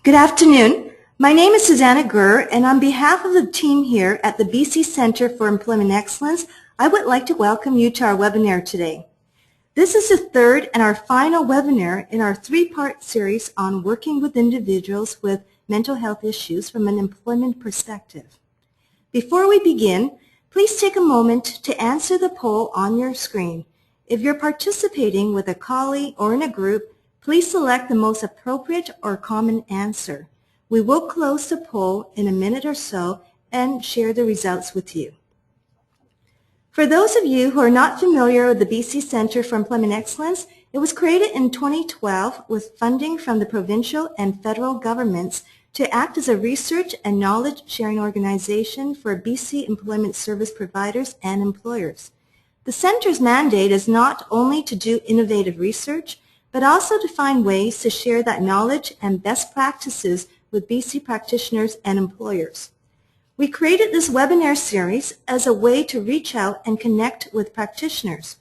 Good afternoon. My name is Susanna Gurr, and on behalf of the team here at the BC Centre for Employment Excellence, I would like to welcome you to our webinar today. This is the third and our final webinar in our three-part series on working with individuals with mental health issues from an employment perspective. Before we begin, please take a moment to answer the poll on your screen. If you're participating with a colleague or in a group, please select the most appropriate or common answer. We will close the poll in a minute or so and share the results with you. For those of you who are not familiar with the BC Centre for Employment Excellence, it was created in 2012 with funding from the provincial and federal governments to act as a research and knowledge sharing organization for BC employment service providers and employers. The Centre's mandate is not only to do innovative research, but also to find ways to share that knowledge and best practices with BC practitioners and employers. We created this webinar series as a way to reach out and connect with practitioners.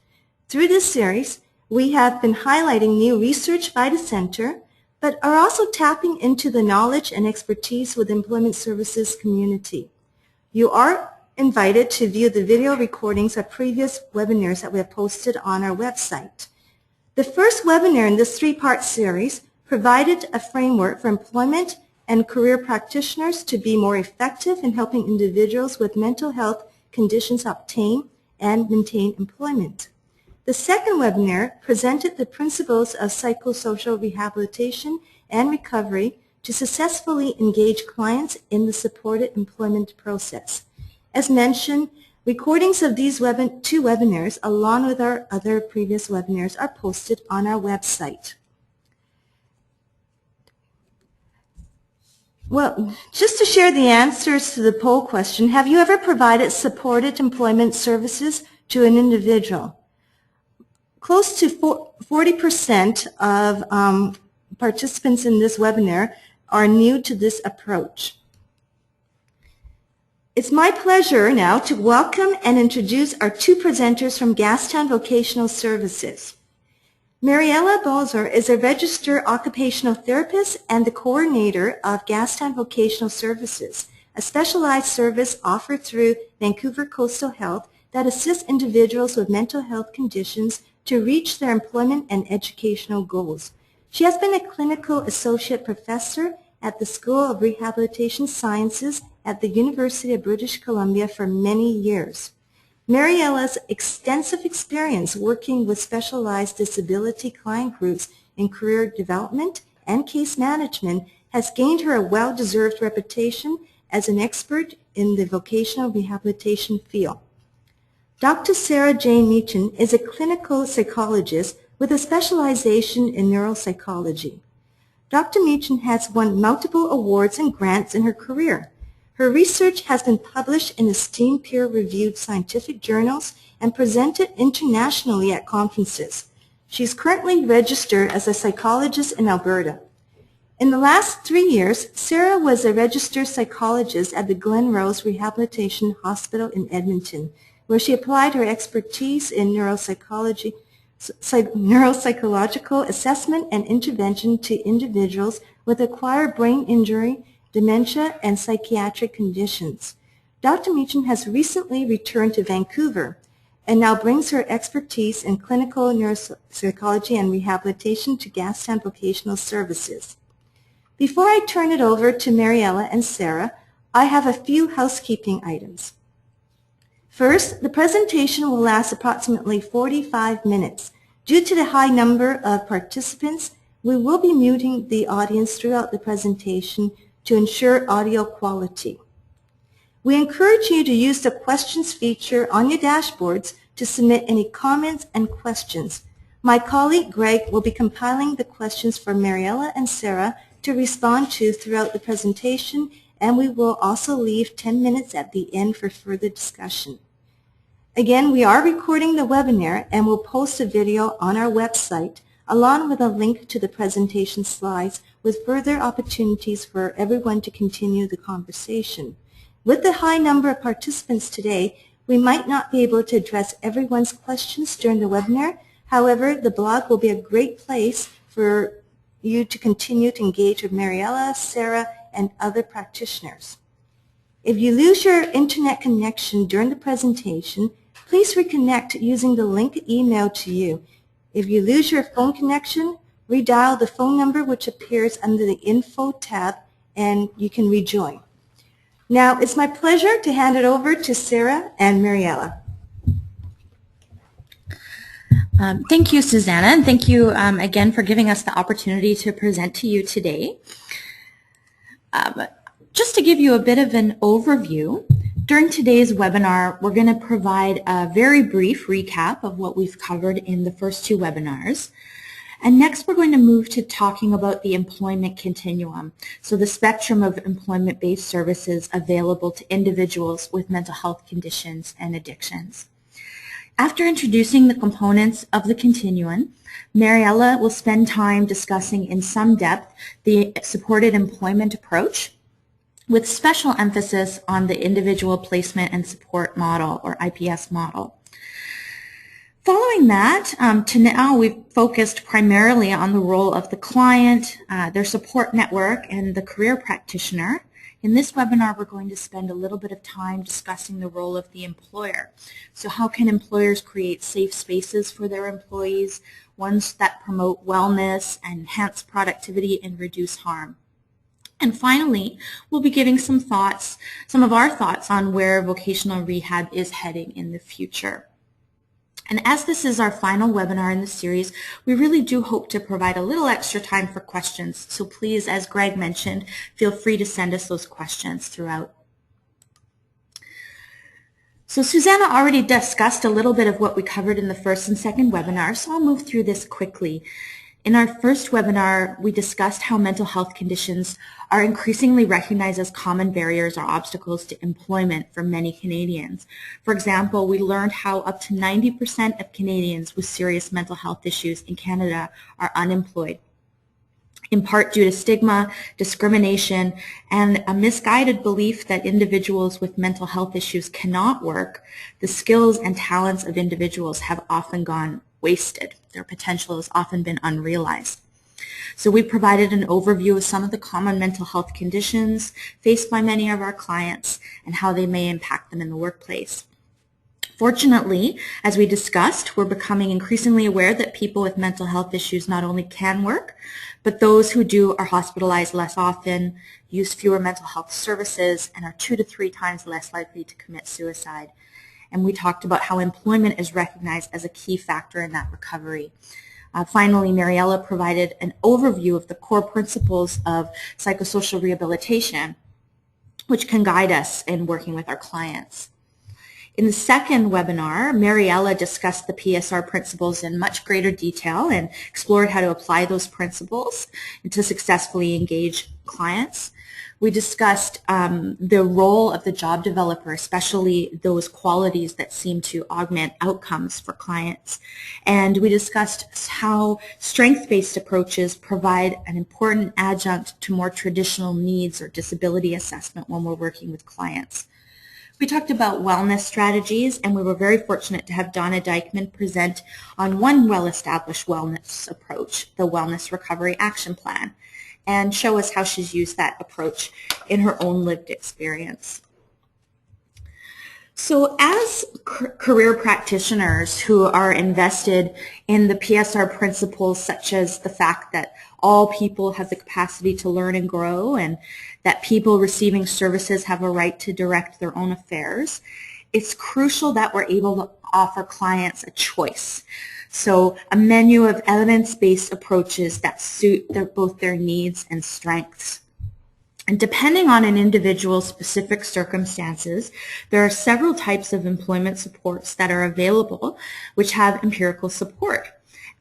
Through this series, we have been highlighting new research by the Centre, but are also tapping into the knowledge and expertise with the employment services community. You are invited to view the video recordings of previous webinars that we have posted on our website. The first webinar in this three-part series provided a framework for employment and career practitioners to be more effective in helping individuals with mental health conditions obtain and maintain employment. The second webinar presented the principles of psychosocial rehabilitation and recovery to successfully engage clients in the supported employment process. As mentioned, recordings of these two webinars, along with our other previous webinars, are posted on our website. Well, just to share the answers to the poll question, have you ever provided supported employment services to an individual? Close to 40% of participants in this webinar are new to this approach. It's my pleasure now to welcome and introduce our two presenters from Gastown Vocational Services. Mariella Balzer is a registered occupational therapist and the coordinator of Gastown Vocational Services, a specialized service offered through Vancouver Coastal Health that assists individuals with mental health conditions to reach their employment and educational goals. She has been a clinical associate professor at the School of Rehabilitation Sciences at the University of British Columbia for many years. Mariella's extensive experience working with specialized disability client groups in career development and case management has gained her a well-deserved reputation as an expert in the vocational rehabilitation field. Dr. Sarah Jane Meachin is a clinical psychologist with a specialization in neuropsychology. Dr. Meachin has won multiple awards and grants in her career. Her research has been published in esteemed peer-reviewed scientific journals and presented internationally at conferences. She is currently registered as a psychologist in Alberta. In the last 3 years, Sarah was a registered psychologist at the Glen Rose Rehabilitation Hospital in Edmonton, where she applied her expertise in neuropsychological assessment and intervention to individuals with acquired brain injury, dementia, and psychiatric conditions. Dr. Meachin has recently returned to Vancouver and now brings her expertise in clinical neuropsychology and rehabilitation to Gastown Vocational Services. Before I turn it over to Mariella and Sarah, I have a few housekeeping items. First, the presentation will last approximately 45 minutes. Due to the high number of participants, we will be muting the audience throughout the presentation to ensure audio quality. We encourage you to use the questions feature on your dashboards to submit any comments and questions. My colleague Greg will be compiling the questions for Mariella and Sarah to respond to throughout the presentation, and we will also leave 10 minutes at the end for further discussion. Again, we are recording the webinar and will post a video on our website along with a link to the presentation slides with further opportunities for everyone to continue the conversation. With the high number of participants today, we might not be able to address everyone's questions during the webinar. However, the blog will be a great place for you to continue to engage with Mariella, Sarah, and other practitioners. If you lose your internet connection during the presentation, please reconnect using the link emailed to you. If you lose your phone connection, redial the phone number which appears under the Info tab and you can rejoin. Now, it's my pleasure to hand it over to Sarah and Mariella. Thank you, Susanna, and thank you again for giving us the opportunity to present to you today. Just to give you a bit of an overview, during today's webinar, we're going to provide a very brief recap of what we've covered in the first two webinars. And next, we're going to move to talking about the employment continuum, so the spectrum of employment-based services available to individuals with mental health conditions and addictions. After introducing the components of the continuum, Mariella will spend time discussing in some depth the supported employment approach, with special emphasis on the individual placement and support model, or IPS model. Following that, to now we've focused primarily on the role of the client, their support network, and the career practitioner. In this webinar, we're going to spend a little bit of time discussing the role of the employer. So how can employers create safe spaces for their employees, ones that promote wellness, enhance productivity, and reduce harm? And finally, we'll be giving some of our thoughts on where vocational rehab is heading in the future. And as this is our final webinar in the series, we really do hope to provide a little extra time for questions. So please, as Greg mentioned, feel free to send us those questions throughout. So Susanna already discussed a little bit of what we covered in the first and second webinar, so I'll move through this quickly. In our first webinar, we discussed how mental health conditions are increasingly recognized as common barriers or obstacles to employment for many Canadians. For example, we learned how up to 90% of Canadians with serious mental health issues in Canada are unemployed, in part due to stigma, discrimination, and a misguided belief that individuals with mental health issues cannot work. The skills and talents of individuals have often gone wasted. Their potential has often been unrealized. So we provided an overview of some of the common mental health conditions faced by many of our clients and how they may impact them in the workplace. Fortunately, as we discussed, we're becoming increasingly aware that people with mental health issues not only can work, but those who do are hospitalized less often, use fewer mental health services, and are 2 to 3 times less likely to commit suicide. And we talked about how employment is recognized as a key factor in that recovery. Finally, Mariella provided an overview of the core principles of psychosocial rehabilitation, which can guide us in working with our clients. In the second webinar, Mariella discussed the PSR principles in much greater detail and explored how to apply those principles and to successfully engage clients. We discussed the role of the job developer, especially those qualities that seem to augment outcomes for clients. And we discussed how strength-based approaches provide an important adjunct to more traditional needs or disability assessment when we're working with clients. We talked about wellness strategies, and we were very fortunate to have Donna Dykman present on one well-established wellness approach, the Wellness Recovery Action Plan, and show us how she's used that approach in her own lived experience. So as career practitioners who are invested in the PSR principles, such as the fact that all people have the capacity to learn and grow, and that people receiving services have a right to direct their own affairs, it's crucial that we're able to offer clients a choice. So a menu of evidence-based approaches that suit both their needs and strengths. And depending on an individual's specific circumstances, there are several types of employment supports that are available which have empirical support.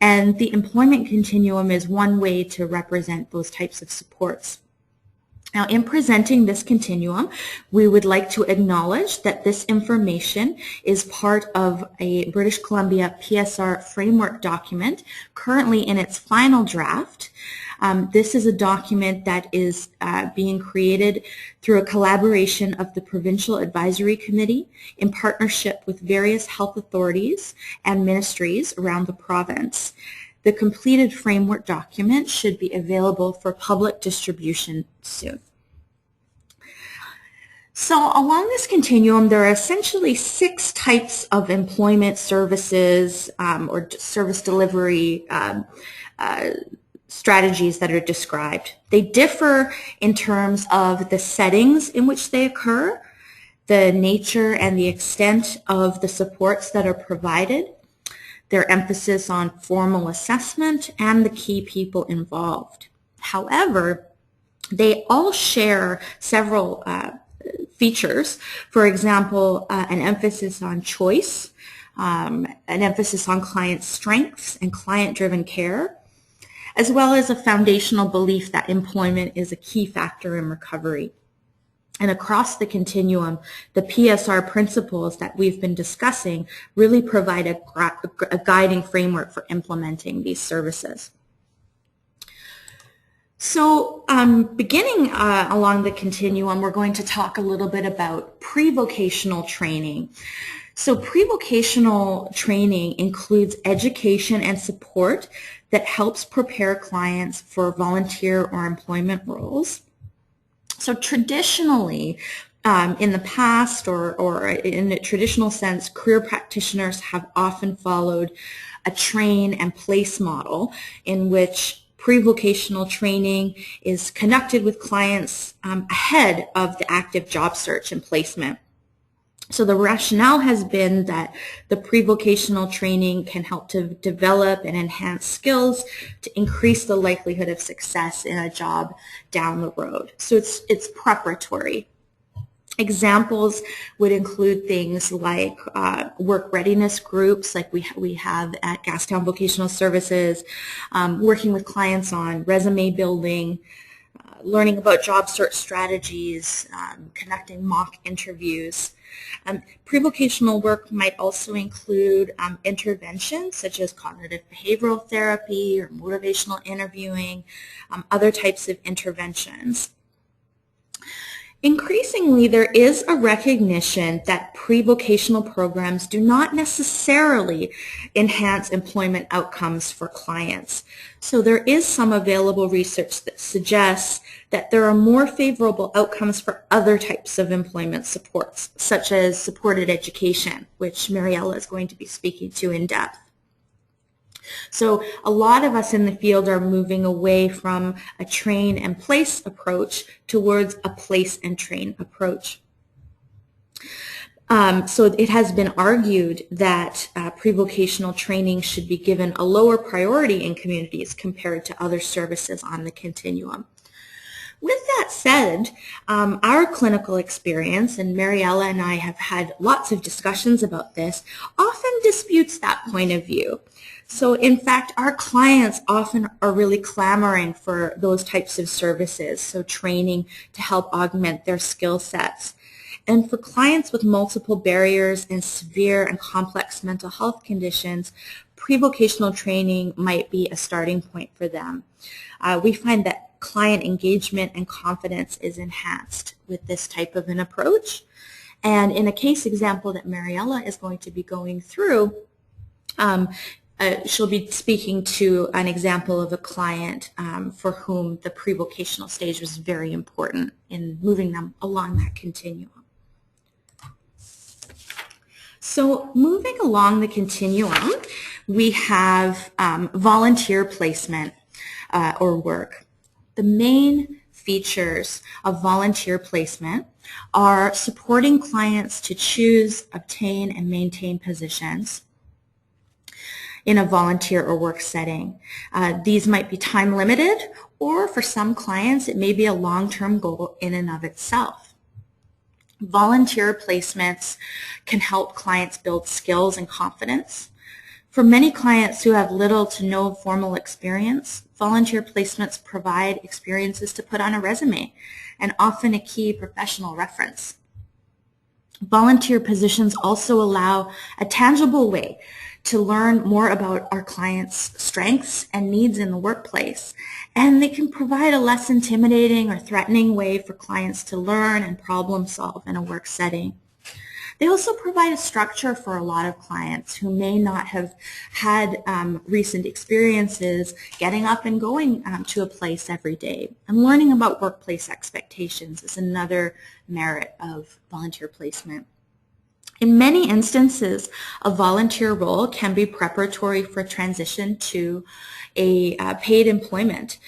And the employment continuum is one way to represent those types of supports. Now, in presenting this continuum, we would like to acknowledge that this information is part of a British Columbia PSR framework document, currently in its final draft. This is a document that is being created through a collaboration of the Provincial Advisory Committee in partnership with various health authorities and ministries around the province. The completed framework document should be available for public distribution soon. So along this continuum, there are essentially 6 types of employment services or service delivery strategies that are described. They differ in terms of the settings in which they occur, the nature and the extent of the supports that are provided, their emphasis on formal assessment, and the key people involved. However, they all share several features. For example, an emphasis on choice, an emphasis on client strengths and client-driven care, as well as a foundational belief that employment is a key factor in recovery. And across the continuum, the PSR principles that we've been discussing really provide a guiding framework for implementing these services. So beginning along the continuum, we're going to talk a little bit about pre-vocational training. So pre-vocational training includes education and support that helps prepare clients for volunteer or employment roles. So traditionally, in the past or in a traditional sense, career practitioners have often followed a train and place model in which pre-vocational training is conducted with clients ahead of the active job search and placement. So the rationale has been that the pre-vocational training can help to develop and enhance skills to increase the likelihood of success in a job down the road. So it's preparatory. Examples would include things like work readiness groups like we have at Gastown Vocational Services, working with clients on resume building, learning about job search strategies, conducting mock interviews. Pre-vocational work might also include interventions such as cognitive behavioral therapy or motivational interviewing, other types of interventions. Increasingly, there is a recognition that pre-vocational programs do not necessarily enhance employment outcomes for clients. So there is some available research that suggests that there are more favorable outcomes for other types of employment supports, such as supported education, which Mariella is going to be speaking to in depth. So a lot of us in the field are moving away from a train and place approach towards a place and train approach. So it has been argued that pre-vocational training should be given a lower priority in communities compared to other services on the continuum. With that said, our clinical experience, and Mariella and I have had lots of discussions about this, often disputes that point of view. So in fact, our clients often are really clamoring for those types of services, so training to help augment their skill sets. And for clients with multiple barriers and severe and complex mental health conditions, pre-vocational training might be a starting point for them. We find that client engagement and confidence is enhanced with this type of an approach. And in a case example that Mariella is going to be going through, she'll be speaking to an example of a client for whom the pre-vocational stage was very important in moving them along that continuum. So moving along the continuum, we have volunteer placement or work. The main features of volunteer placement are supporting clients to choose, obtain, and maintain positions in a volunteer or work setting. These might be time limited, or for some clients it may be a long-term goal in and of itself. Volunteer placements can help clients build skills and confidence. For many clients who have little to no formal experience, volunteer placements provide experiences to put on a resume and often a key professional reference. Volunteer positions also allow a tangible way to learn more about our clients' strengths and needs in the workplace, and they can provide a less intimidating or threatening way for clients to learn and problem solve in a work setting. They also provide a structure for a lot of clients who may not have had recent experiences getting up and going to a place every day. And learning about workplace expectations is another merit of volunteer placement. In many instances, a volunteer role can be preparatory for transition to a paid employment.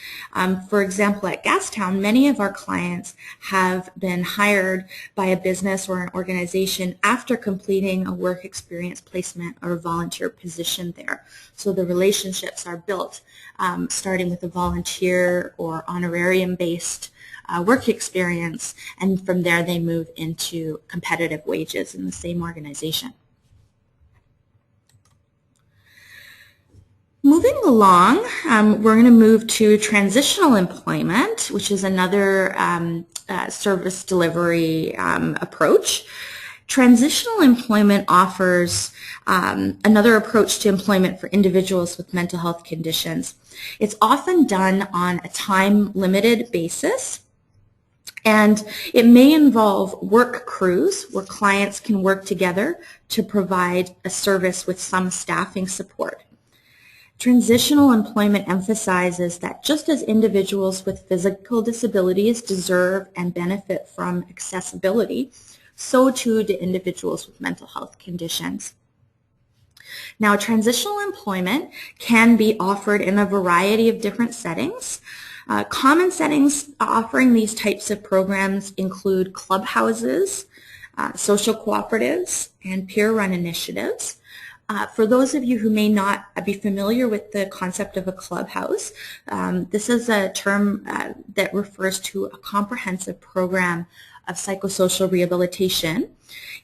For example, at Gastown, many of our clients have been hired by a business or an organization after completing a work experience placement or volunteer position there. So the relationships are built starting with a volunteer or honorarium-based work experience, and from there they move into competitive wages in the same organization. Moving along, we're going to move to transitional employment, which is another service delivery approach. Transitional employment offers another approach to employment for individuals with mental health conditions. It's often done on a time-limited basis, and it may involve work crews where clients can work together to provide a service with some staffing support. Transitional employment emphasizes that just as individuals with physical disabilities deserve and benefit from accessibility, so too do individuals with mental health conditions. Now, transitional employment can be offered in a variety of different settings. Common settings offering these types of programs include clubhouses, social cooperatives, and peer-run initiatives. For those of you who may not be familiar with the concept of a clubhouse, this is a term that refers to a comprehensive program of psychosocial rehabilitation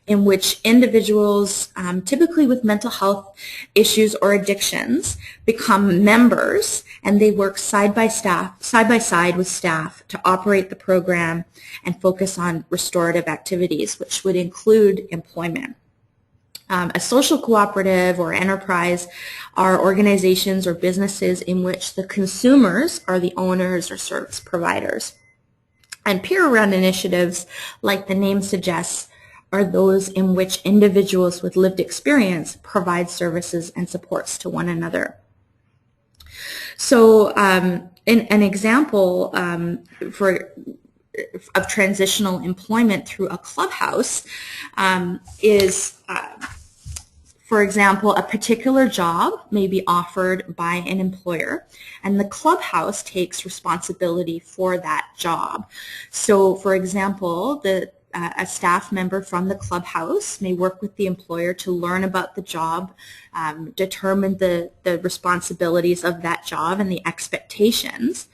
in which individuals, typically with mental health issues or addictions, become members, and they work side by side with staff to operate the program and focus on restorative activities, which would include employment. A social cooperative or enterprise are organizations or businesses in which the consumers are the owners or service providers. And peer-run initiatives, like the name suggests, are those in which individuals with lived experience provide services and supports to one another. So an example of transitional employment through a clubhouse is, for example, a particular job may be offered by an employer, and the clubhouse takes responsibility for that job. So, for example, a staff member from the clubhouse may work with the employer to learn about the job, determine the responsibilities of that job and the expectations,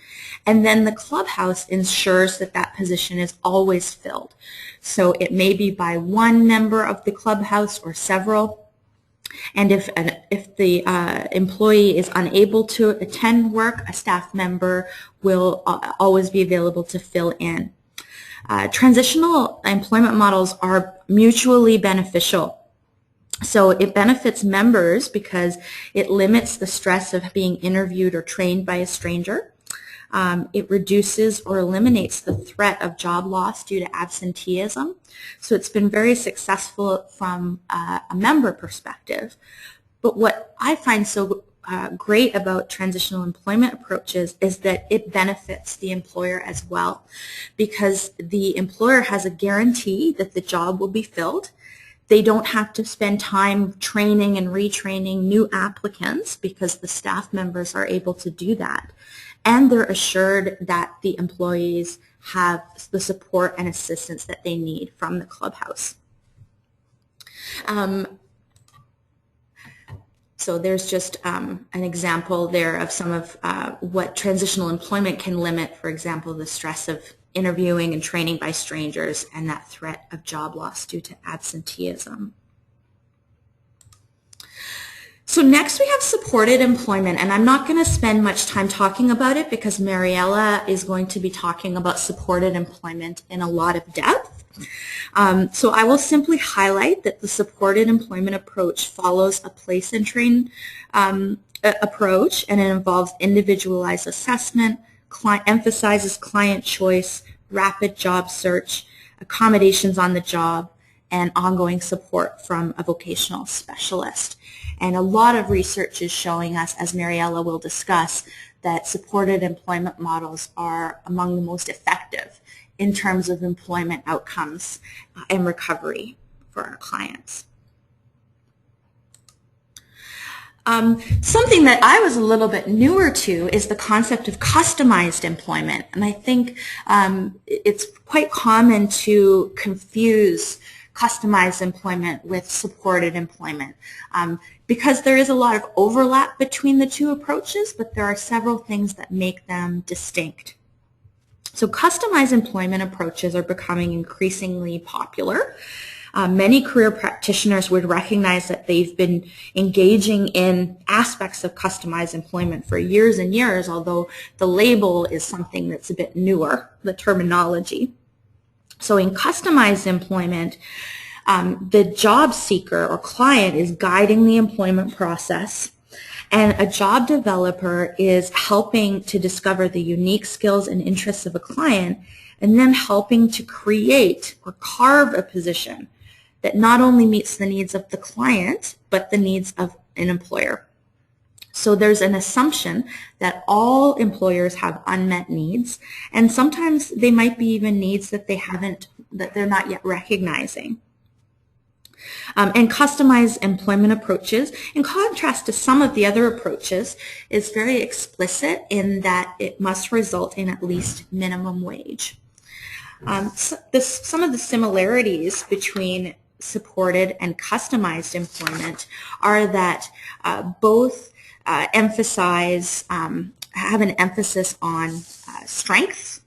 and then the clubhouse ensures that that position is always filled. So it may be by one member of the clubhouse or several. And if the employee is unable to attend work, a staff member will always be available to fill in. Transitional employment models are mutually beneficial. So it benefits members because it limits the stress of being interviewed or trained by a stranger. It reduces or eliminates the threat of job loss due to absenteeism. So it's been very successful from a member perspective. But what I find so great about transitional employment approaches is that it benefits the employer as well, because the employer has a guarantee that the job will be filled. They don't have to spend time training and retraining new applicants because the staff members are able to do that. And they're assured that the employees have the support and assistance that they need from the clubhouse. So there's just an example there of some of what transitional employment can limit, for example, the stress of interviewing and training by strangers and that threat of job loss due to absenteeism. So next we have supported employment, and I'm not going to spend much time talking about it because Mariella is going to be talking about supported employment in a lot of depth. So I will simply highlight that the supported employment approach follows a place and train approach, and it involves individualized assessment, emphasizes client choice, rapid job search, accommodations on the job, and ongoing support from a vocational specialist. And a lot of research is showing us, as Mariella will discuss, that supported employment models are among the most effective in terms of employment outcomes and recovery for our clients. Something that I was a little bit newer to is the concept of customized employment. And I think it's quite common to confuse customized employment with supported employment because there is a lot of overlap between the two approaches, but there are several things that make them distinct. So customized employment approaches are becoming increasingly popular. Many career practitioners would recognize that they've been engaging in aspects of customized employment for years and years, although the label is something that's a bit newer, the terminology. So in customized employment, the job seeker or client is guiding the employment process, and a job developer is helping to discover the unique skills and interests of a client, and then helping to create or carve a position that not only meets the needs of the client, but the needs of an employer. So there's an assumption that all employers have unmet needs, and sometimes they might be even needs that they're not yet recognizing. And customized employment approaches, in contrast to some of the other approaches, is very explicit in that it must result in at least minimum wage. Some of the similarities between supported and customized employment are that both have an emphasis on strengths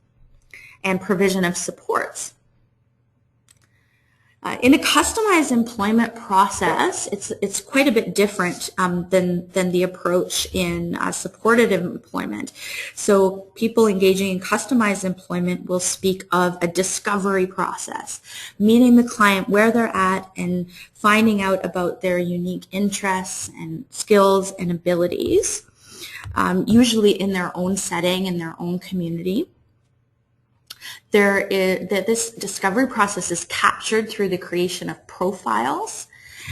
and provision of supports. In a customized employment process, it's quite a bit different than the approach in supported employment. So people engaging in customized employment will speak of a discovery process, meeting the client where they're at and finding out about their unique interests and skills and abilities, usually in their own setting, in their own community. This discovery process is captured through the creation of profiles,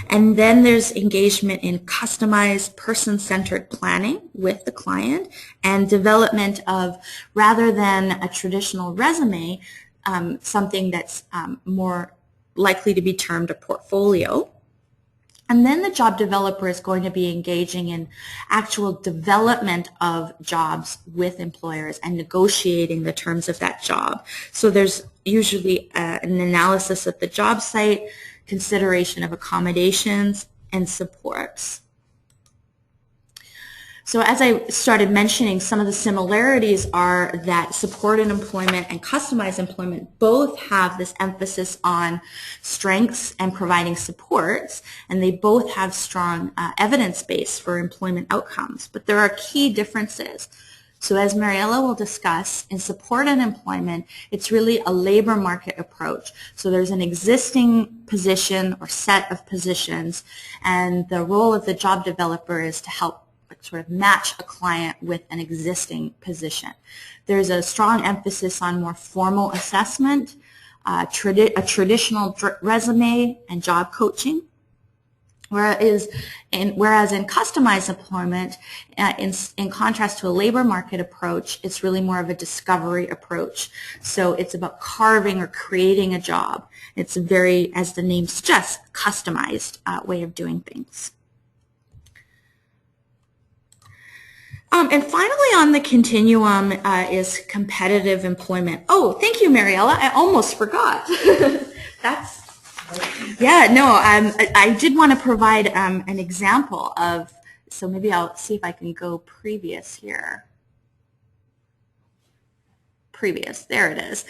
and then there's engagement in customized person-centered planning with the client and development of, rather than a traditional resume, something that's more likely to be termed a portfolio. And then the job developer is going to be engaging in actual development of jobs with employers and negotiating the terms of that job. So there's usually an analysis of the job site, consideration of accommodations, and supports. So as I started mentioning, some of the similarities are that supported employment and customized employment both have this emphasis on strengths and providing supports, and they both have strong evidence base for employment outcomes. But there are key differences. So as Mariella will discuss, in supported employment, it's really a labor market approach. So there's an existing position or set of positions, and the role of the job developer is to help sort of match a client with an existing position. There's a strong emphasis on more formal assessment, a traditional resume, and job coaching. Whereas in customized employment, in contrast to a labor market approach, it's really more of a discovery approach. So it's about carving or creating a job. It's a very, as the name suggests, customized way of doing things. And finally on the continuum is competitive employment. Oh, thank you, Mariella. I almost forgot. I did want to provide an example of, so maybe I'll see if I can go previous here. There it is.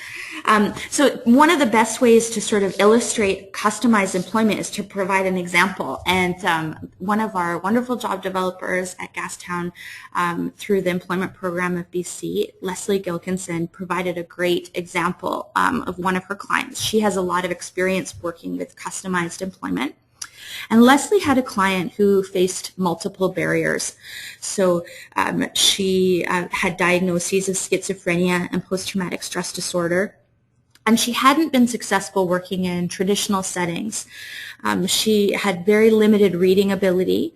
So one of the best ways to sort of illustrate customized employment is to provide an example. And one of our wonderful job developers at Gastown through the employment program of BC, Leslie Gilkinson, provided a great example of one of her clients. She has a lot of experience working with customized employment. And Leslie had a client who faced multiple barriers. So she had diagnoses of schizophrenia and post-traumatic stress disorder. And she hadn't been successful working in traditional settings. She had very limited reading ability.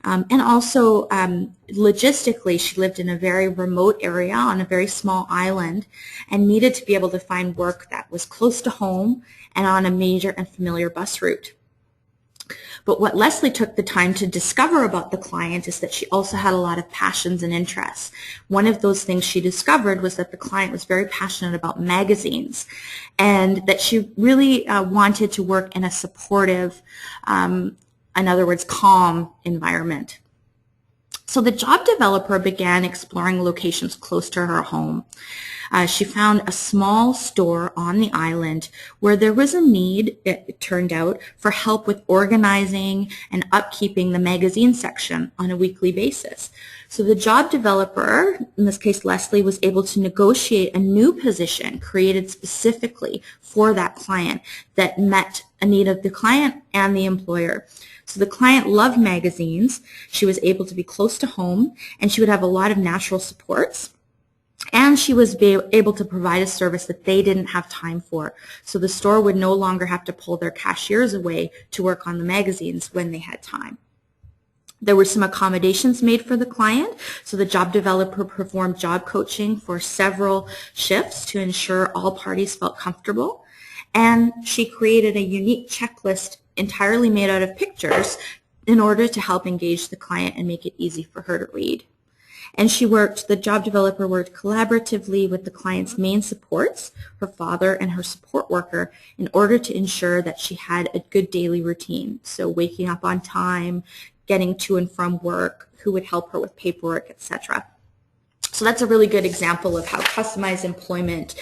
And also, logistically, she lived in a very remote area on a very small island and needed to be able to find work that was close to home and on a major and familiar bus route. But what Leslie took the time to discover about the client is that she also had a lot of passions and interests. One of those things she discovered was that the client was very passionate about magazines and that she really wanted to work in a supportive, in other words, calm environment. So the job developer began exploring locations close to her home. She found a small store on the island where there was a need, it turned out, for help with organizing and upkeeping the magazine section on a weekly basis. So the job developer, in this case Leslie, was able to negotiate a new position created specifically for that client that met a need of the client and the employer. So the client loved magazines, she was able to be close to home, and she would have a lot of natural supports. And she was able to provide a service that they didn't have time for. So the store would no longer have to pull their cashiers away to work on the magazines when they had time. There were some accommodations made for the client. So the job developer performed job coaching for several shifts to ensure all parties felt comfortable. And she created a unique checklist entirely made out of pictures in order to help engage the client and make it easy for her to read. And the job developer worked collaboratively with the client's main supports, her father and her support worker, in order to ensure that she had a good daily routine. So waking up on time, getting to and from work, who would help her with paperwork, etc. So that's a really good example of how customized employment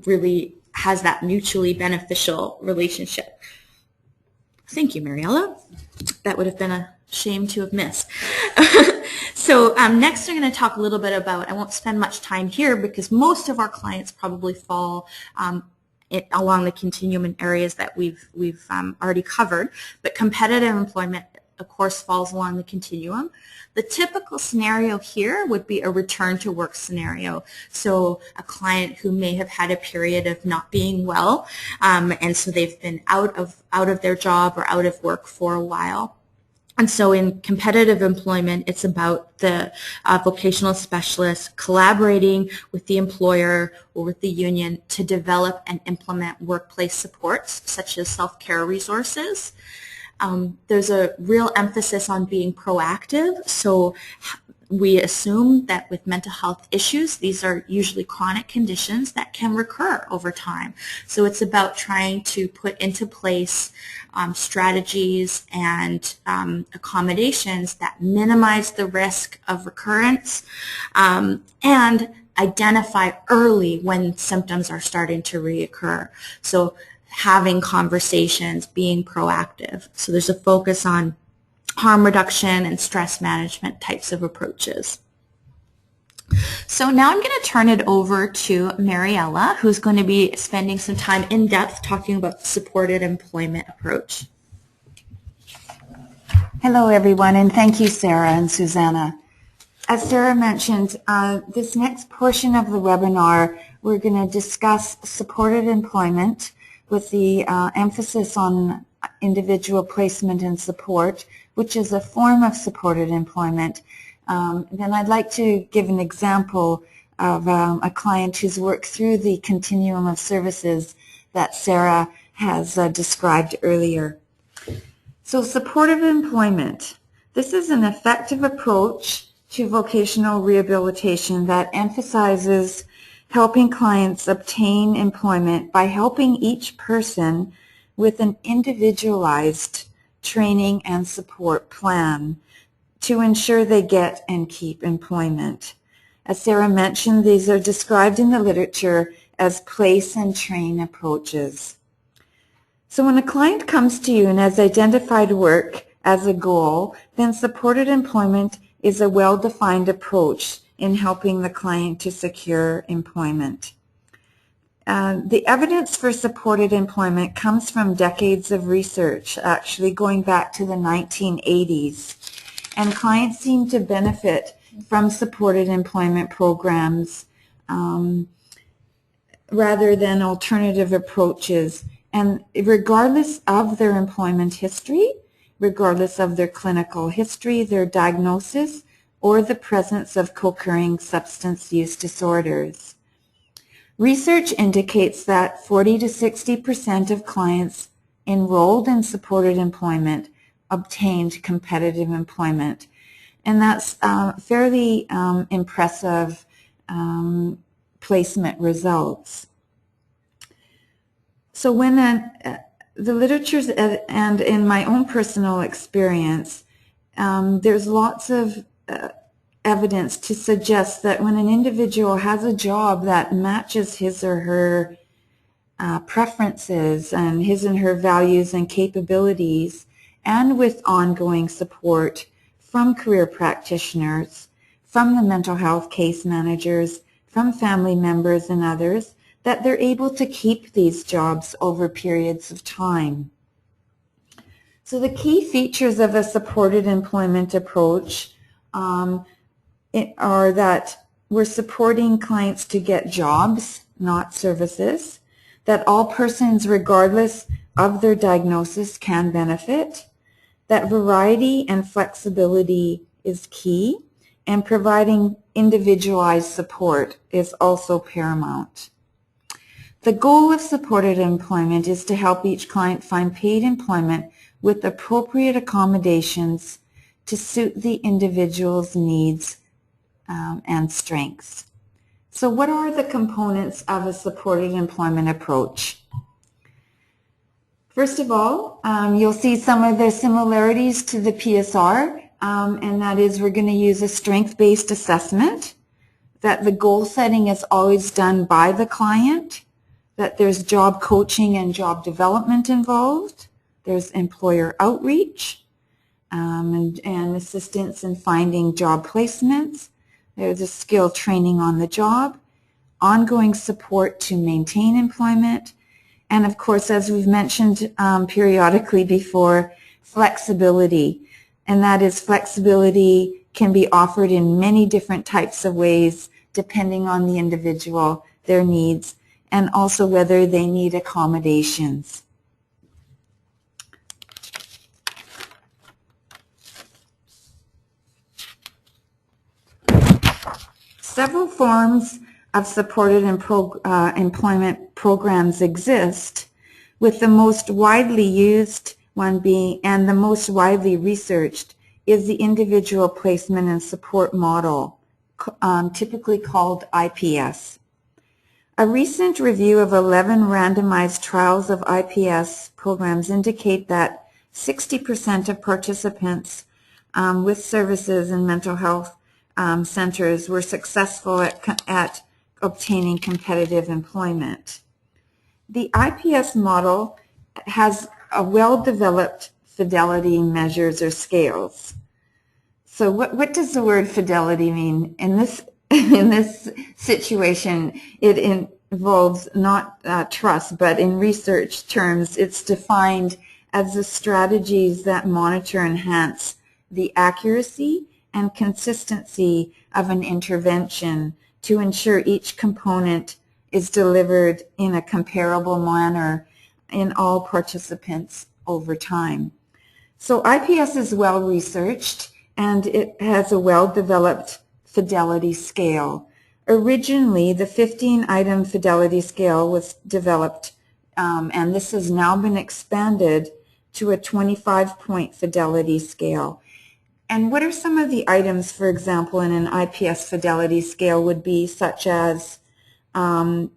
really has that mutually beneficial relationship. Thank you, Mariella. That would have been a shame to have missed. So next I'm going to talk a little bit about, I won't spend much time here because most of our clients probably fall along the continuum in areas that we've already covered, but competitive employment, of course, falls along the continuum. The typical scenario here would be a return to work scenario. So a client who may have had a period of not being well, and so they've been out of their job or out of work for a while. And so in competitive employment, it's about the vocational specialist collaborating with the employer or with the union to develop and implement workplace supports, such as self-care resources. There's a real emphasis on being proactive. So we assume that with mental health issues, these are usually chronic conditions that can recur over time. So it's about trying to put into place strategies and accommodations that minimize the risk of recurrence and identify early when symptoms are starting to reoccur. So having conversations, being proactive. So there's a focus on harm reduction and stress management types of approaches. So now I'm going to turn it over to Mariella, who's going to be spending some time in depth talking about the supported employment approach. Hello everyone, and thank you Sarah and Susanna. As Sarah mentioned, this next portion of the webinar, we're going to discuss supported employment with the emphasis on individual placement and support, which is a form of supported employment. Then I'd like to give an example of a client who's worked through the continuum of services that Sarah has described earlier. So supportive employment. This is an effective approach to vocational rehabilitation that emphasizes helping clients obtain employment by helping each person with an individualized training and support plan to ensure they get and keep employment. As Sarah mentioned, these are described in the literature as place and train approaches. So when a client comes to you and has identified work as a goal, then supported employment is a well-defined approach in helping the client to secure employment. The evidence for supported employment comes from decades of research, actually going back to the 1980s. And clients seem to benefit from supported employment programs rather than alternative approaches. And regardless of their employment history, regardless of their clinical history, their diagnosis, or the presence of co-occurring substance use disorders. Research indicates that 40 to 60% of clients enrolled in supported employment obtained competitive employment. And that's fairly impressive placement results. So when the literature's and in my own personal experience, there's lots of evidence to suggest that when an individual has a job that matches his or her preferences and his and her values and capabilities, and with ongoing support from career practitioners, from the mental health case managers, from family members and others, that they're able to keep these jobs over periods of time. So the key features of a supported employment approach are that we're supporting clients to get jobs, not services, that all persons, regardless of their diagnosis, can benefit, that variety and flexibility is key, and providing individualized support is also paramount. The goal of supported employment is to help each client find paid employment with appropriate accommodations to suit the individual's needs and strengths. So what are the components of a supported employment approach? First of all, you'll see some of the similarities to the PSR, and that is we're going to use a strength-based assessment, that the goal setting is always done by the client, that there's job coaching and job development involved, there's employer outreach and assistance in finding job placements, there's a skill training on the job, ongoing support to maintain employment, and of course, as we've mentioned periodically before, flexibility. And that is, flexibility can be offered in many different types of ways depending on the individual, their needs, and also whether they need accommodations. Several forms of supported employment programs exist, with the most widely used one being, and the most widely researched, is the individual placement and support model, typically called IPS. A recent review of 11 randomized trials of IPS programs indicate that 60% of participants with services in mental health centers were successful at obtaining competitive employment. The IPS model has a well-developed fidelity measures or scales. So what does the word fidelity mean? In this situation, it involves not trust, but in research terms, it's defined as the strategies that monitor and enhance the accuracy and consistency of an intervention to ensure each component is delivered in a comparable manner in all participants over time. So IPS is well researched and it has a well-developed fidelity scale. Originally, the 15-item fidelity scale was developed and this has now been expanded to a 25-point fidelity scale. And what are some of the items, for example, in an IPS fidelity scale would be such as the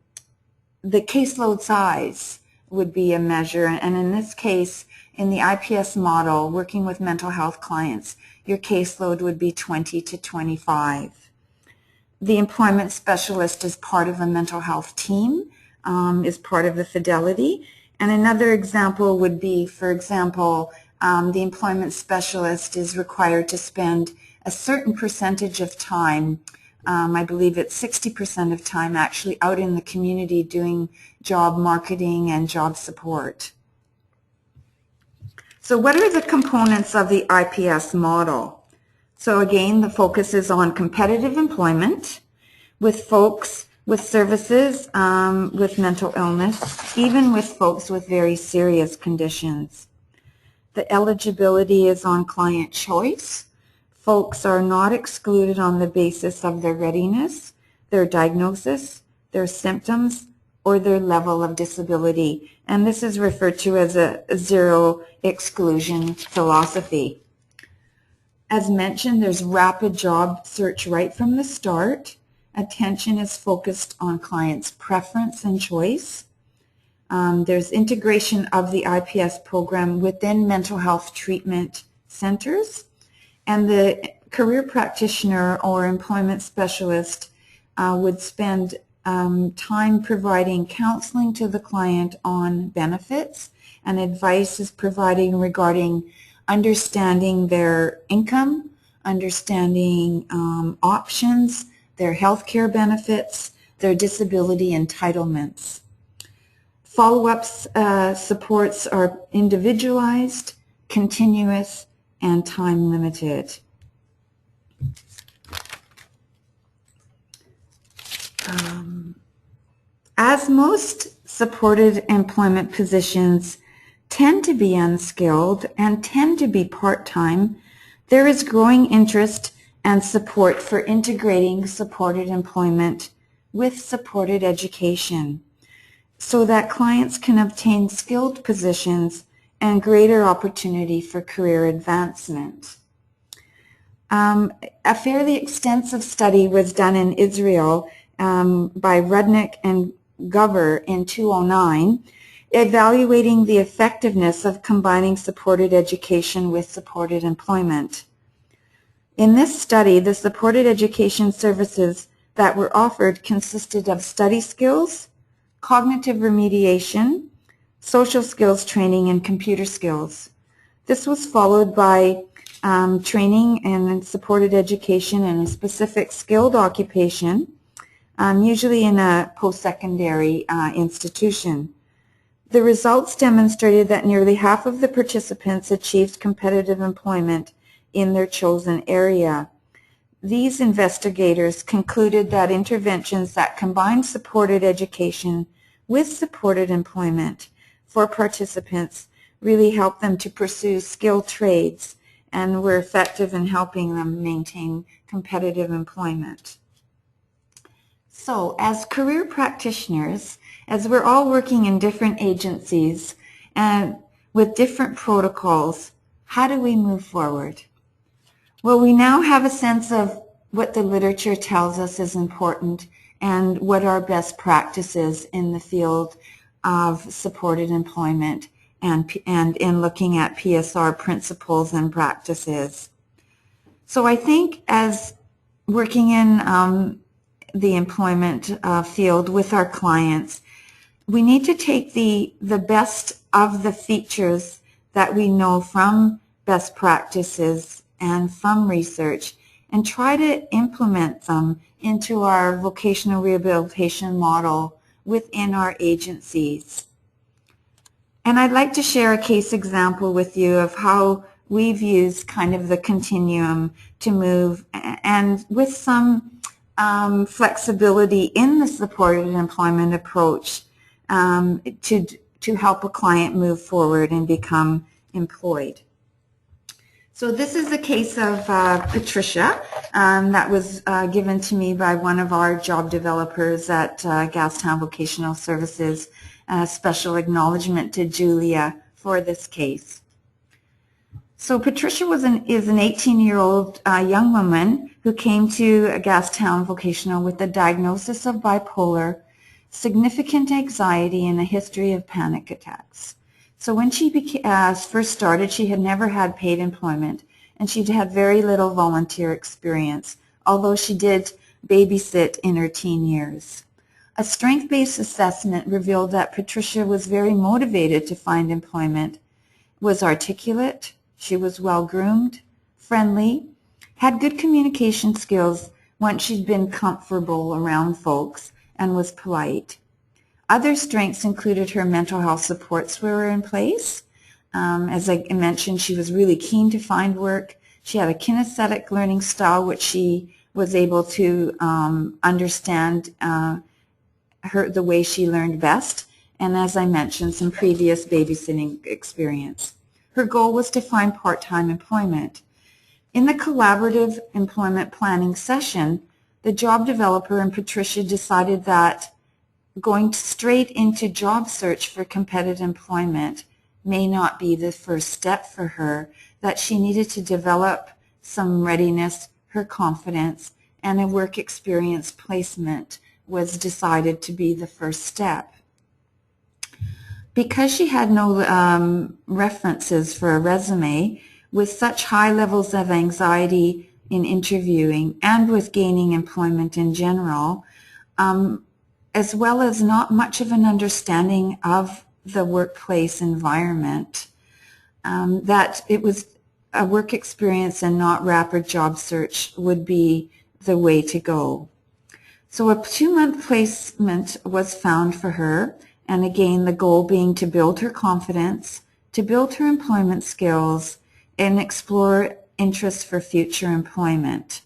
caseload size would be a measure, and in this case, in the IPS model, working with mental health clients, your caseload would be 20 to 25. The employment specialist is part of a mental health team, is part of the fidelity, and another example would be, for example, the employment specialist is required to spend a certain percentage of time, I believe it's 60% of time actually out in the community doing job marketing and job support. So what are the components of the IPS model? So again, the focus is on competitive employment with folks with services with mental illness, even with folks with very serious conditions. The eligibility is on client choice. Folks are not excluded on the basis of their readiness, their diagnosis, their symptoms, or their level of disability. And this is referred to as a zero exclusion philosophy. As mentioned, there's rapid job search right from the start. Attention is focused on clients' preference and choice. There's integration of the IPS program within mental health treatment centers. And the career practitioner or employment specialist would spend time providing counseling to the client on benefits, and advice is providing regarding understanding their income, understanding options, their health care benefits, their disability entitlements. Follow-ups supports are individualized, continuous, and time limited. As most supported employment positions tend to be unskilled and tend to be part-time, there is growing interest and support for integrating supported employment with supported education so that clients can obtain skilled positions and greater opportunity for career advancement. A fairly extensive study was done in Israel by Rudnick and Gover in 2009, evaluating the effectiveness of combining supported education with supported employment. In this study, the supported education services that were offered consisted of study skills, cognitive remediation, social skills training, and computer skills. This was followed by training and supported education in a specific skilled occupation, usually in a post-secondary institution. The results demonstrated that nearly half of the participants achieved competitive employment in their chosen area. These investigators concluded that interventions that combined supported education with supported employment for participants really helped them to pursue skilled trades and were effective in helping them maintain competitive employment. So, as career practitioners, as we're all working in different agencies and with different protocols, how do we move forward? Well, we now have a sense of what the literature tells us is important and what our best practices in the field of supported employment and in looking at PSR principles and practices. So I think as working in the employment field with our clients, we need to take the best of the features that we know from best practices and from research and try to implement them into our vocational rehabilitation model within our agencies. And I'd like to share a case example with you of how we've used kind of the continuum to move, and with some flexibility in the supported employment approach to help a client move forward and become employed. So this is a case of Patricia that was given to me by one of our job developers at Gastown Vocational Services. Special acknowledgement to Julia for this case. So Patricia is an 18-year-old young woman who came to Gastown Vocational with a diagnosis of bipolar, significant anxiety, and a history of panic attacks. So when she first started, she had never had paid employment, and she'd had very little volunteer experience, although she did babysit in her teen years. A strength-based assessment revealed that Patricia was very motivated to find employment, was articulate, she was well-groomed, friendly, had good communication skills once she'd been comfortable around folks, and was polite. Other strengths included her mental health supports were in place. As I mentioned, she was really keen to find work. She had a kinesthetic learning style, which she was able to understand the way she learned best, and as I mentioned, some previous babysitting experience. Her goal was to find part-time employment. In the collaborative employment planning session, the job developer and Patricia decided that going straight into job search for competitive employment may not be the first step for her, that she needed to develop some readiness, her confidence, and a work experience placement was decided to be the first step. Because she had no references for a resume, with such high levels of anxiety in interviewing and with gaining employment in general, as well as not much of an understanding of the workplace environment, that it was a work experience and not rapid job search would be the way to go. So a 2-month placement was found for her, and again the goal being to build her confidence, to build her employment skills, and explore interest for future employment.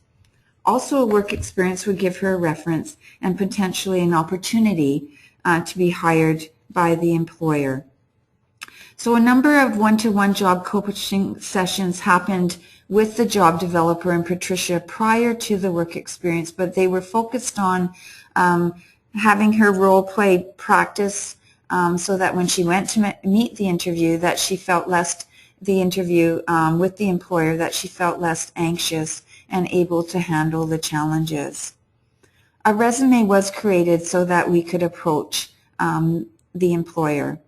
Also, a work experience would give her a reference and potentially an opportunity to be hired by the employer. So a number of one-to-one job coaching sessions happened with the job developer and Patricia prior to the work experience, but they were focused on having her role play practice so that when she went to meet the interview, that she felt less with the employer, that she felt less anxious and able to handle the challenges. A resume was created so that we could approach the employer.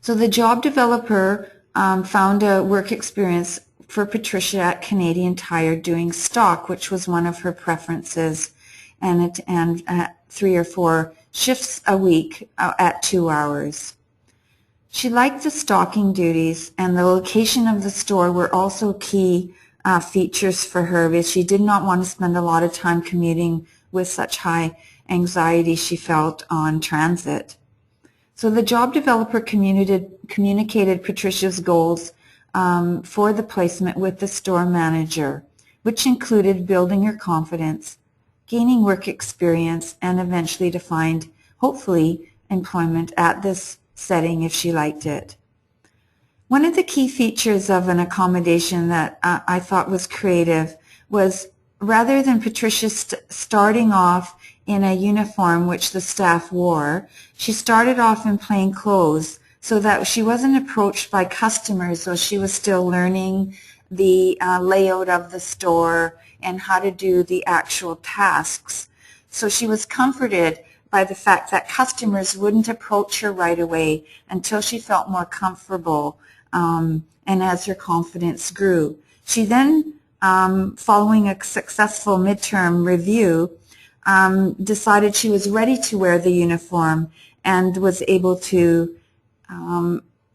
So the job developer found a work experience for Patricia at Canadian Tire doing stock, which was one of her preferences, and 3 or 4 shifts a week at 2 hours. She liked the stocking duties, and the location of the store were also key features for her, because she did not want to spend a lot of time commuting with such high anxiety she felt on transit. So the job developer communicated Patricia's goals for the placement with the store manager, which included building her confidence, gaining work experience, and eventually to find, hopefully, employment at this setting if she liked it. One of the key features of an accommodation that I thought was creative was, rather than Patricia starting off in a uniform which the staff wore, she started off in plain clothes so that she wasn't approached by customers, so she was still learning the layout of the store and how to do the actual tasks. So she was comforted by the fact that customers wouldn't approach her right away until she felt more comfortable, and as her confidence grew. She then, following a successful midterm review, decided she was ready to wear the uniform and was able to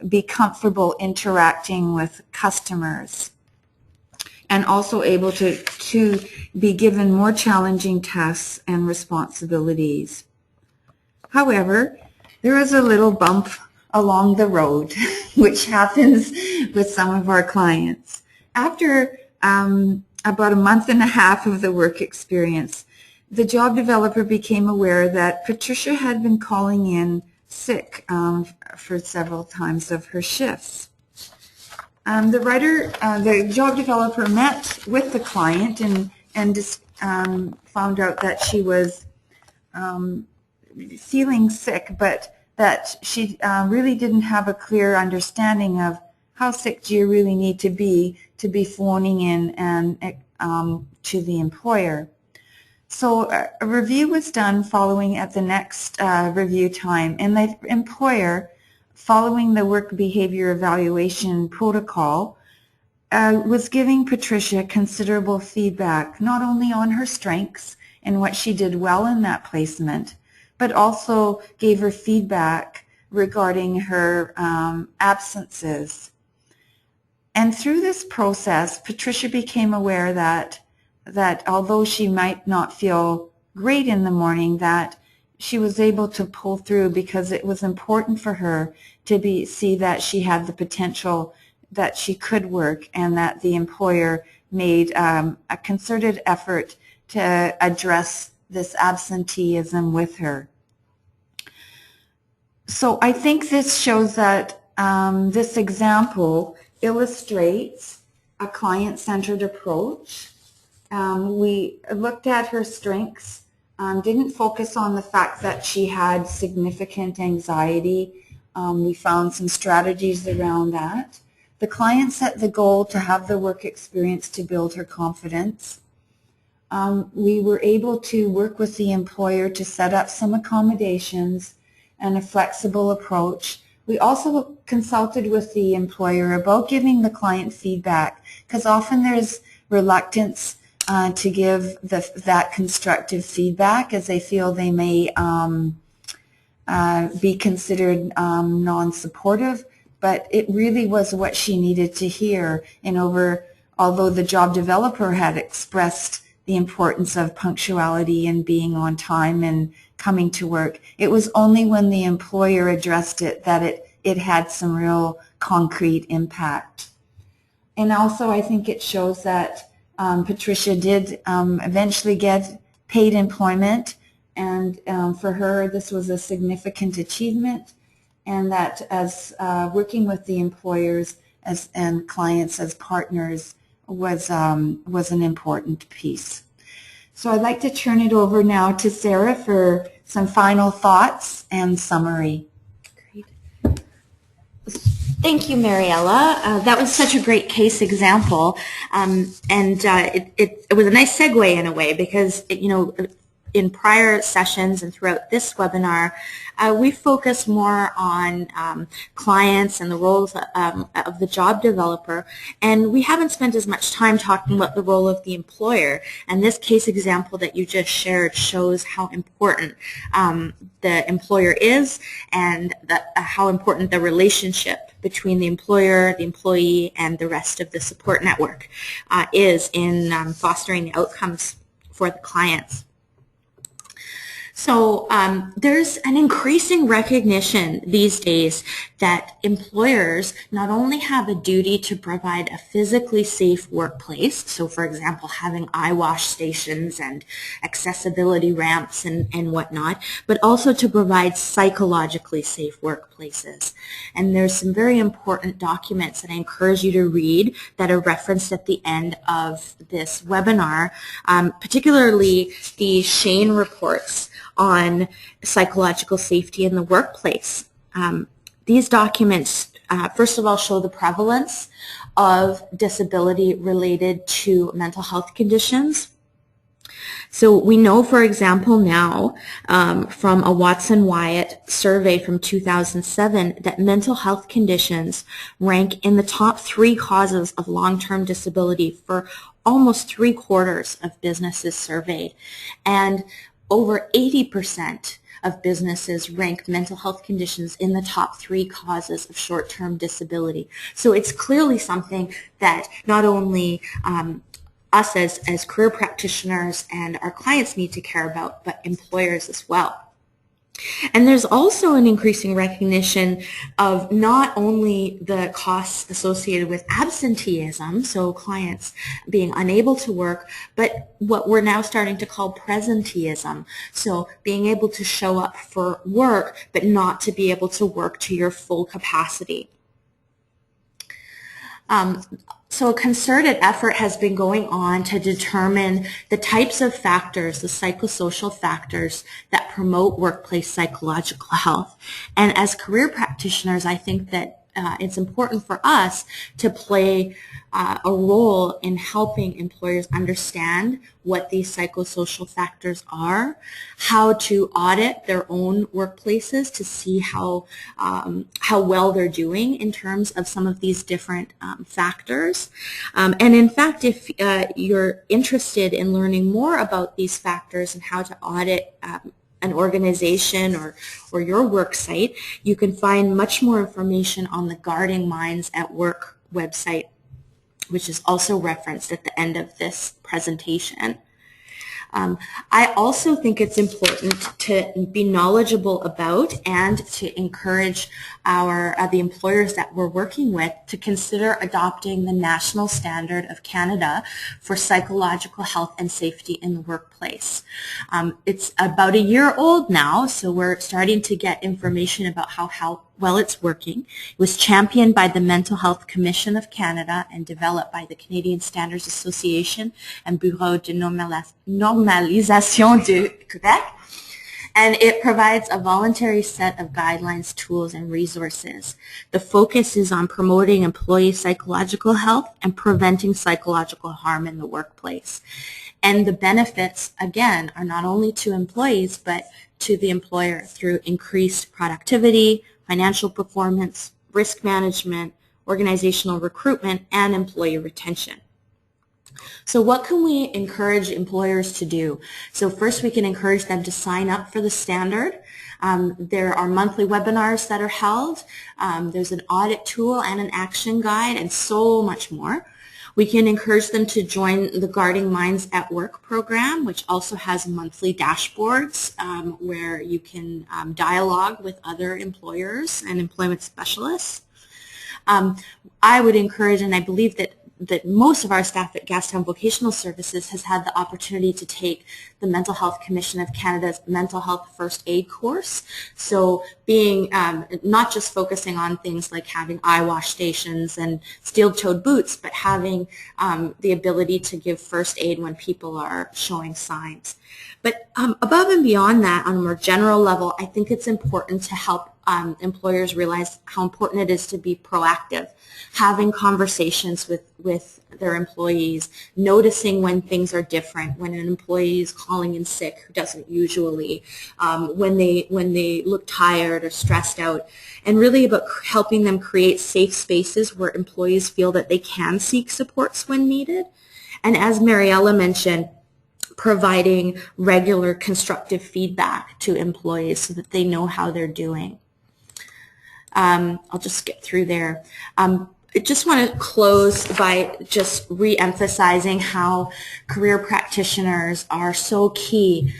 be comfortable interacting with customers, and also able to be given more challenging tasks and responsibilities. However, there was a little bump along the road, which happens with some of our clients. After about a month and a half of the work experience, the job developer became aware that Patricia had been calling in sick for several times of her shifts. The job developer met with the client and found out that she was feeling sick, but that she really didn't have a clear understanding of how sick do you really need to be phoning in and to the employer. So a review was done following at the next review time, and the employer, following the work behavior evaluation protocol, was giving Patricia considerable feedback, not only on her strengths and what she did well in that placement, but also gave her feedback regarding her absences. And through this process, Patricia became aware that although she might not feel great in the morning, that she was able to pull through because it was important for her to see that she had the potential, that she could work, and that the employer made a concerted effort to address this absenteeism with her. So I think this shows that this example illustrates a client-centered approach. We looked at her strengths, didn't focus on the fact that she had significant anxiety. We found some strategies around that. The client set the goal to have the work experience to build her confidence. We were able to work with the employer to set up some accommodations and a flexible approach. We also consulted with the employer about giving the client feedback, because often there's reluctance to give that constructive feedback, as they feel they may be considered non-supportive, but it really was what she needed to hear. And although the job developer had expressed the importance of punctuality and being on time and coming to work, it was only when the employer addressed it that it had some real concrete impact. And also I think it shows that Patricia did eventually get paid employment, and for her this was a significant achievement, and that as working with the employers and clients as partners was an important piece. So I'd like to turn it over now to Sarah for some final thoughts and summary. Great. Thank you, Mariella. That was such a great case example, and it was a nice segue in a way, because in prior sessions and throughout this webinar, we focus more on clients and the roles of the job developer, and we haven't spent as much time talking about the role of the employer. And this case example that you just shared shows how important the employer is, and how important the relationship between the employer, the employee, and the rest of the support network is in fostering the outcomes for the clients. So there's an increasing recognition these days that employers not only have a duty to provide a physically safe workplace, so for example having eye wash stations and accessibility ramps and whatnot, but also to provide psychologically safe workplaces. And there's some very important documents that I encourage you to read that are referenced at the end of this webinar, particularly the Shane reports on psychological safety in the workplace. These documents, first of all, show the prevalence of disability related to mental health conditions. So we know, for example, now from a Watson-Wyatt survey from 2007 that mental health conditions rank in the top 3 causes of long-term disability for almost 3/4 of businesses surveyed. And over 80% of businesses rank mental health conditions in the top 3 causes of short-term disability. So it's clearly something that not only us as career practitioners and our clients need to care about, but employers as well. And there's also an increasing recognition of not only the costs associated with absenteeism, so clients being unable to work, but what we're now starting to call presenteeism, so being able to show up for work but not to be able to work to your full capacity. So a concerted effort has been going on to determine the types of factors, the psychosocial factors that promote workplace psychological health. And as career practitioners, I think that it's important for us to play a role in helping employers understand what these psychosocial factors are, how to audit their own workplaces to see how well they're doing in terms of some of these different factors. And in fact, if you're interested in learning more about these factors and how to audit an organization or your work site, you can find much more information on the Guarding Minds at Work website, which is also referenced at the end of this presentation. I also think it's important to be knowledgeable about and to encourage the employers that we're working with to consider adopting the national standard of Canada for psychological health and safety in the workplace. It's about a year old now, so we're starting to get information about how well it's working. It was championed by the Mental Health Commission of Canada and developed by the Canadian Standards Association and Bureau de Normalisation du Québec. And it provides a voluntary set of guidelines, tools, and resources. The focus is on promoting employee psychological health and preventing psychological harm in the workplace. And the benefits, again, are not only to employees, but to the employer through increased productivity, financial performance, risk management, organizational recruitment, and employee retention. So what can we encourage employers to do? So first, we can encourage them to sign up for the standard. There are monthly webinars that are held. There's an audit tool and an action guide and so much more. We can encourage them to join the Guarding Minds at Work program, which also has monthly dashboards where you can dialogue with other employers and employment specialists. I would encourage, and I believe that most of our staff at Gastown Vocational Services has had the opportunity to take the Mental Health Commission of Canada's Mental Health First Aid course. So being not just focusing on things like having eye wash stations and steel-toed boots, but having the ability to give first aid when people are showing signs. But above and beyond that, on a more general level, I think it's important to help employers realize how important it is to be proactive, having conversations with their employees, noticing when things are different, when an employee is calling in sick who doesn't usually, when they look tired or stressed out, and really about helping them create safe spaces where employees feel that they can seek supports when needed. And as Mariella mentioned, providing regular constructive feedback to employees so that they know how they're doing. I'll just skip through there. I just want to close by just re-emphasizing how career practitioners are so key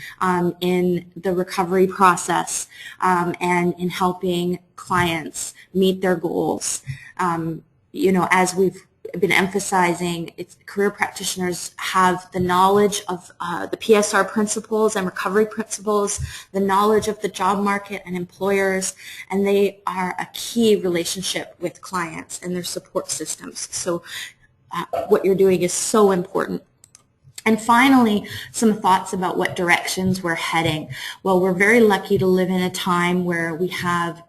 in the recovery process and in helping clients meet their goals. As we've been emphasizing, career practitioners have the knowledge of the PSR principles and recovery principles, the knowledge of the job market and employers, and they are a key relationship with clients and their support systems. So what you're doing is so important. And finally, some thoughts about what directions we're heading. Well, we're very lucky to live in a time where we have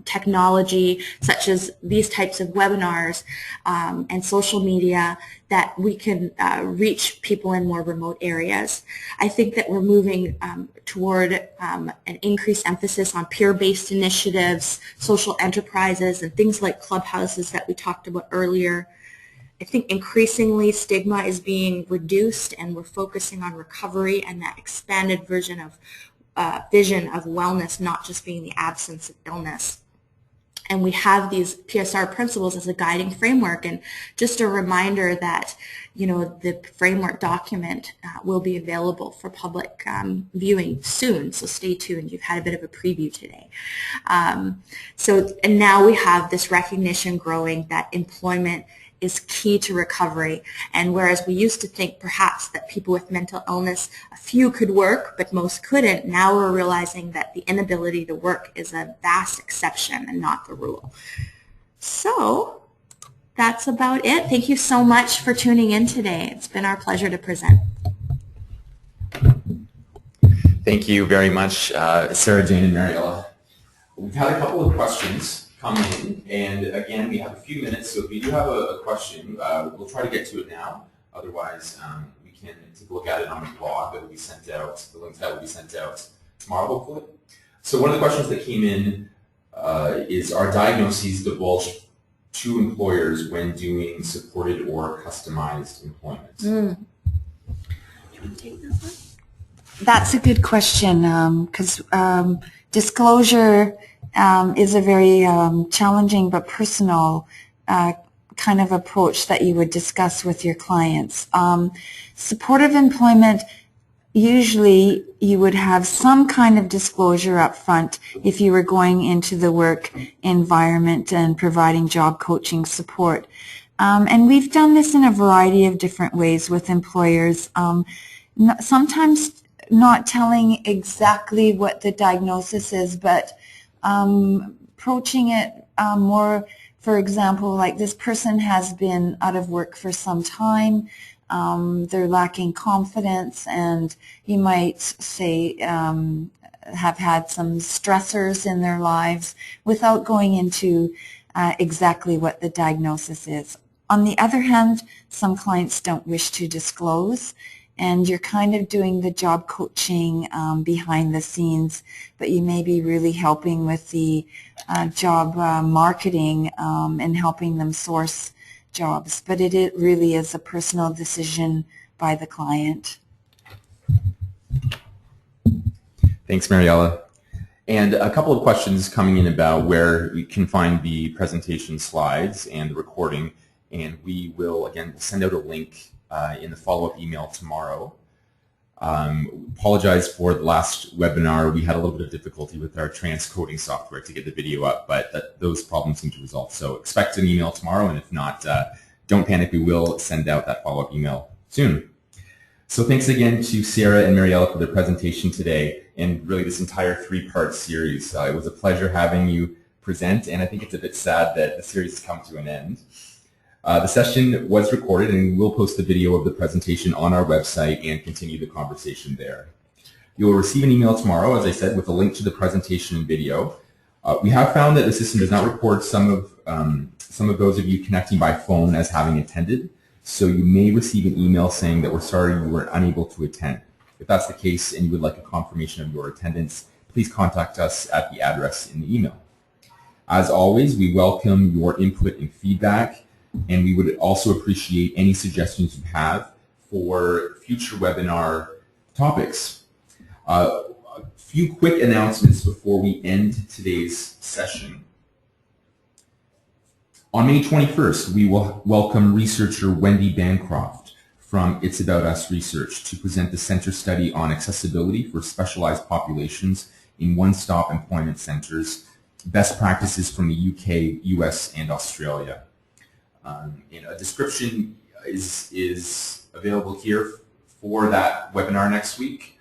technology such as these types of webinars and social media that we can reach people in more remote areas. I think that we're moving toward an increased emphasis on peer-based initiatives, social enterprises, and things like clubhouses that we talked about earlier. I think increasingly stigma is being reduced and we're focusing on recovery and that expanded vision of wellness not just being the absence of illness. And we have these PSR principles as a guiding framework, and just a reminder that the framework document will be available for public viewing soon, so stay tuned. You've had a bit of a preview today. And now we have this recognition growing that employment is key to recovery. And whereas we used to think perhaps that people with mental illness, a few could work, but most couldn't, now we're realizing that the inability to work is a vast exception and not the rule. So that's about it. Thank you so much for tuning in today. It's been our pleasure to present. Thank you very much, Sarah Jane and Mariella. We've had a couple of questions come in, and again, we have a few minutes, so if you do have a question, we'll try to get to it now. Otherwise, we can take a look at it on the blog that will be sent out, the links that will be sent out tomorrow, hopefully. So one of the questions that came in is, are diagnoses divulged to employers when doing supported or customized employment? Do you want to take that one? That's a good question, because disclosure is a very challenging but personal kind of approach that you would discuss with your clients. Supportive employment usually you would have some kind of disclosure up front if you were going into the work environment and providing job coaching support. And we've done this in a variety of different ways with employers. Sometimes not telling exactly what the diagnosis is, but approaching it more, for example, like this person has been out of work for some time, they're lacking confidence, and you might say have had some stressors in their lives without going into exactly what the diagnosis is. On the other hand, some clients don't wish to disclose, and you're kind of doing the job coaching behind the scenes, but you may be really helping with the job marketing and helping them source jobs. But it really is a personal decision by the client. Thanks, Mariella. And a couple of questions coming in about where you can find the presentation slides and the recording. And we will, again, send out a link in the follow-up email tomorrow. Apologize for the last webinar. We had a little bit of difficulty with our transcoding software to get the video up, but those problems seem to resolve. So expect an email tomorrow, and if not, don't panic. We will send out that follow-up email soon. So thanks again to Sarah and Mariella for their presentation today, and really this entire three-part series. It was a pleasure having you present, and I think it's a bit sad that the series has come to an end. The session was recorded, and we'll post the video of the presentation on our website and continue the conversation there. You will receive an email tomorrow, as I said, with a link to the presentation and video. We have found that the system does not record some of those of you connecting by phone as having attended, so you may receive an email saying that we're sorry you were unable to attend. If that's the case and you would like a confirmation of your attendance, please contact us at the address in the email. As always, we welcome your input and feedback, and we would also appreciate any suggestions you have for future webinar topics. A few quick announcements before we end today's session. On May 21st, we will welcome researcher Wendy Bancroft from It's About Us Research to present the Center Study on Accessibility for Specialized Populations in One-Stop Employment Centers, Best Practices from the UK, US, and Australia. A description is available here for that webinar next week.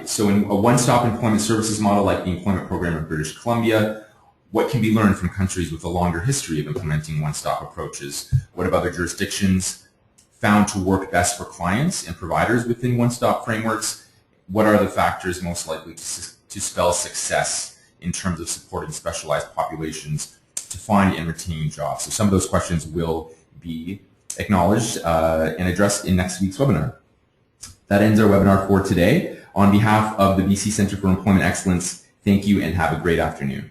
So in a one-stop employment services model like the employment program in British Columbia, what can be learned from countries with a longer history of implementing one-stop approaches? What have other jurisdictions found to work best for clients and providers within one-stop frameworks? What are the factors most likely to spell success in terms of supporting specialized populations to find and retain jobs? So some of those questions will be acknowledged and addressed in next week's webinar. That ends our webinar for today. On behalf of the BC Centre for Employment Excellence, thank you and have a great afternoon.